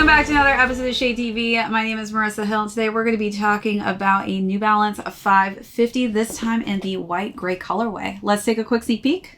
Welcome back to another episode of ShadeTV. My name is Marissa Hill, and today we're going to be talking about a New Balance 550, this time in the white gray colorway. Let's take a quick sneak peek.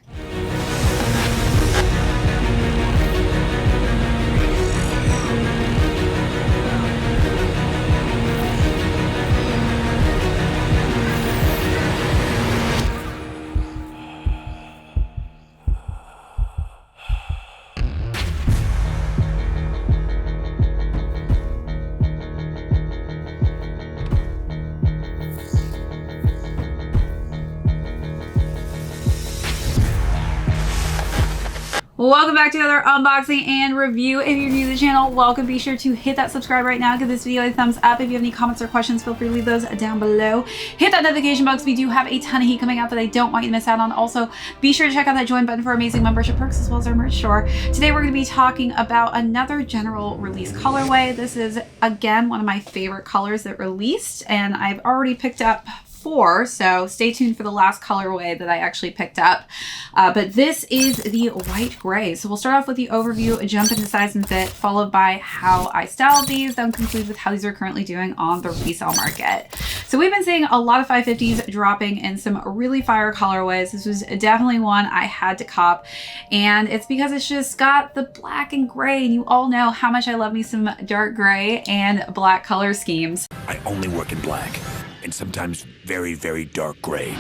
Welcome back to another unboxing and review. If you're new to the channel, welcome. Be sure to hit that subscribe right now. Give this video a thumbs up. If you have any comments or questions, feel free to leave those down below. Hit that notification box. We do have a ton of heat coming out that I don't want you to miss out on. Also, be sure to check out that join button for amazing membership perks as well as our merch store. Today, we're going to be talking about another general release colorway. This is, again, one of my favorite colors that released, and I've already picked up 4, so stay tuned for the last colorway that I actually picked up. But this is the white gray. So we'll start off with the overview, jump into size and fit, followed by how I styled these, then conclude with how these are currently doing on the resale market. So we've been seeing a lot of 550s dropping in some really fire colorways. This was definitely one I had to cop, and it's because it's just got the black and gray, and you all know how much I love me some dark gray and black color schemes. I only work in black, and sometimes very, very dark gray.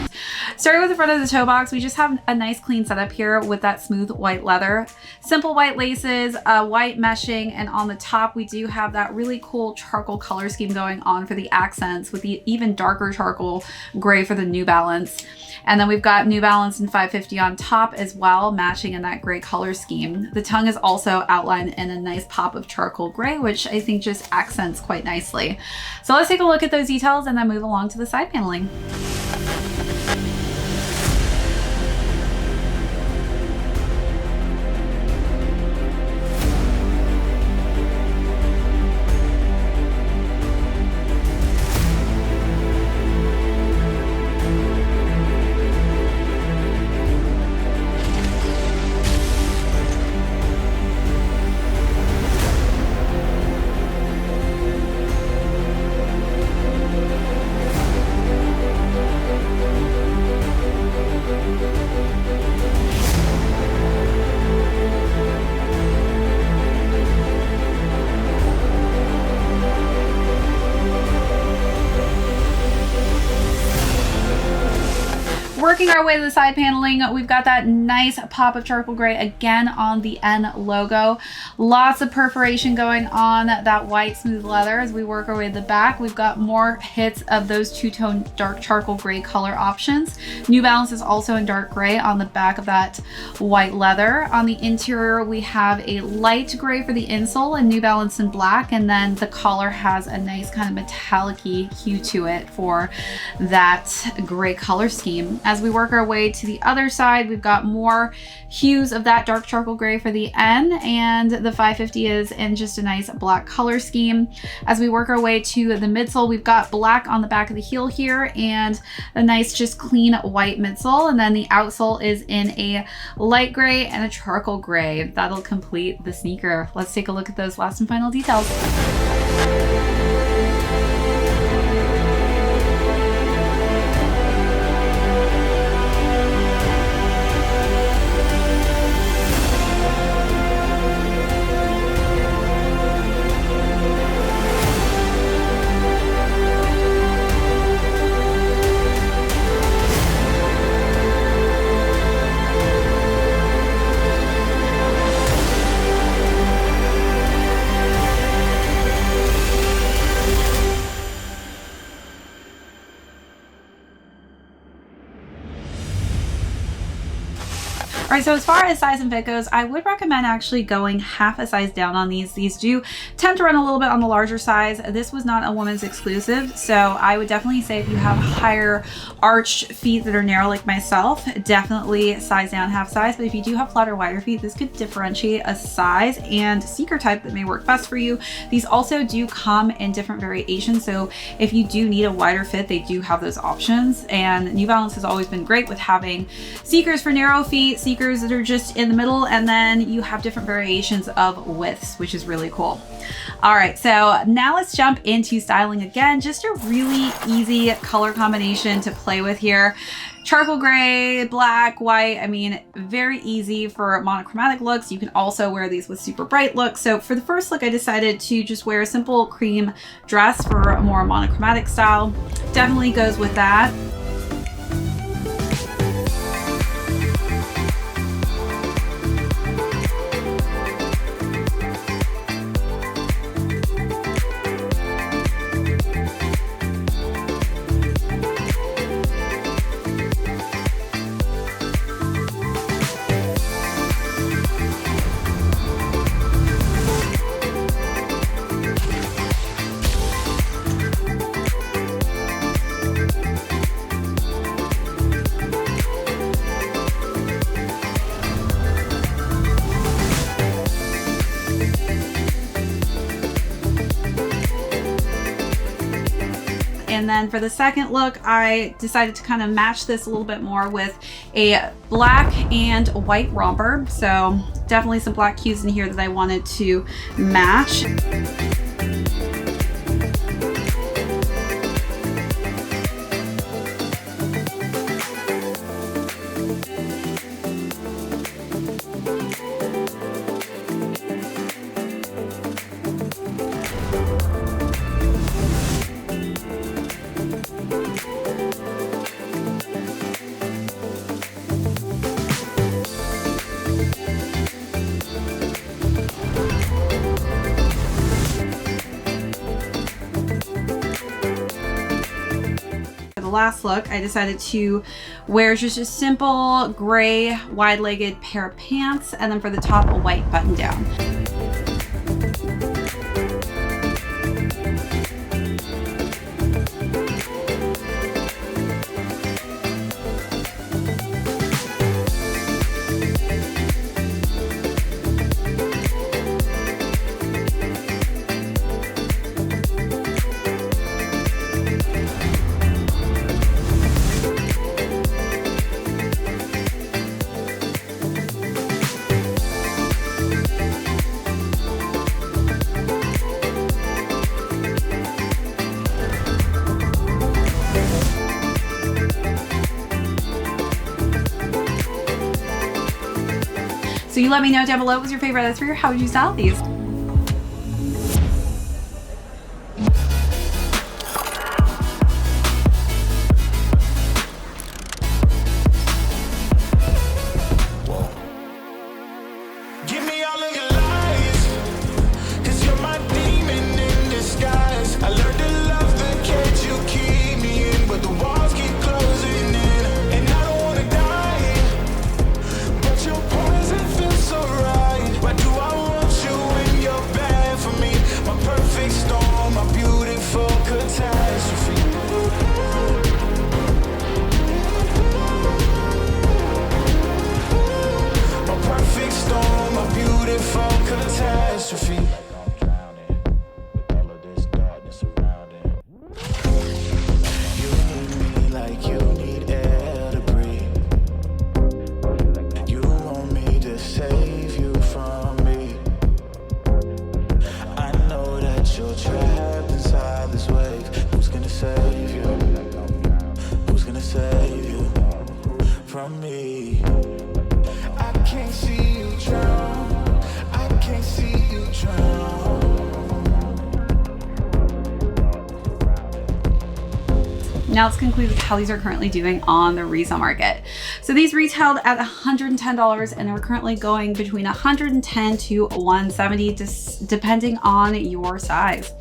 Starting with the front of the toe box, we just have a nice clean setup here with that smooth white leather, simple white laces, white meshing, and on the top we do have that really cool charcoal color scheme going on for the accents with the even darker charcoal gray for the New Balance. And then we've got New Balance and 550 on top as well, matching in that gray color scheme. The tongue is also outlined in a nice pop of charcoal gray, which I think just accents quite nicely. So let's take a look at those details and then move along to the side paneling. Working our way to the side paneling, we've got that nice pop of charcoal gray again on the N logo. Lots of perforation going on that white smooth leather. As we work our way to the back, we've got more hits of those two-tone dark charcoal gray color options. New Balance is also in dark gray on the back of that white leather. On the interior, we have a light gray for the insole and New Balance in black, and then the collar has a nice kind of metallic-y hue to it for that gray color scheme. As we work our way to the other side, we've got more hues of that dark charcoal gray for the N, and the 550 is in just a nice black color scheme. As we work our way to the midsole, we've got black on the back of the heel here and a nice just clean white midsole, and then the outsole is in a light gray and a charcoal gray. That'll complete the sneaker. Let's take a look at those last and final details. All right, so as far as size and fit goes, I would recommend actually going half a size down on these. These do tend to run a little bit on the larger size. This was not a woman's exclusive, so I would definitely say if you have higher arched feet that are narrow like myself, definitely size down half size. But if you do have flatter, wider feet, this could differentiate a size and sneaker type that may work best for you. These also do come in different variations, so if you do need a wider fit, they do have those options. And New Balance has always been great with having sneakers for narrow feet, sneakers screws that are just in the middle, and then you have different variations of widths, which is really cool. All right, so now let's jump into styling again. Just a really easy color combination to play with here. Charcoal gray, black, white. I mean, very easy for monochromatic looks. You can also wear these with super bright looks. So for the first look, I decided to just wear a simple cream dress for a more monochromatic style. Definitely goes with that. And then for the second look, I decided to kind of match this a little bit more with a black and white romper. So definitely some black cues in here that I wanted to match. Last look, I decided to wear just a simple gray wide-legged pair of pants, and then for the top a white button down. So you let me know down below, what was your favorite of the three, or how would you style these? Now let's conclude with how these are currently doing on the resale market. So these retailed at $110 and are currently going between $110 to $170, depending on your size.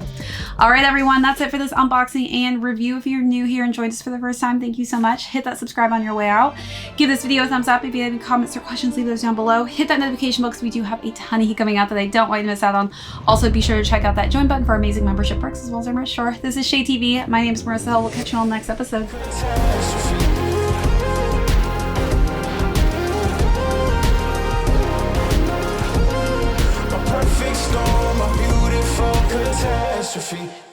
All right, everyone, that's it for this unboxing and review. If you're new here and joined us for the first time, thank you so much. Hit that subscribe on your way out. Give this video a thumbs up. If you have any comments or questions, leave those down below. Hit that notification bell because we do have a ton of heat coming out that I don't want you to miss out on. Also, be sure to check out that join button for amazing membership perks as well as our merch store. This is ShadeTV. My name is Marissa. We'll catch you on the next episode. Perfect storm, a beautiful catastrophe.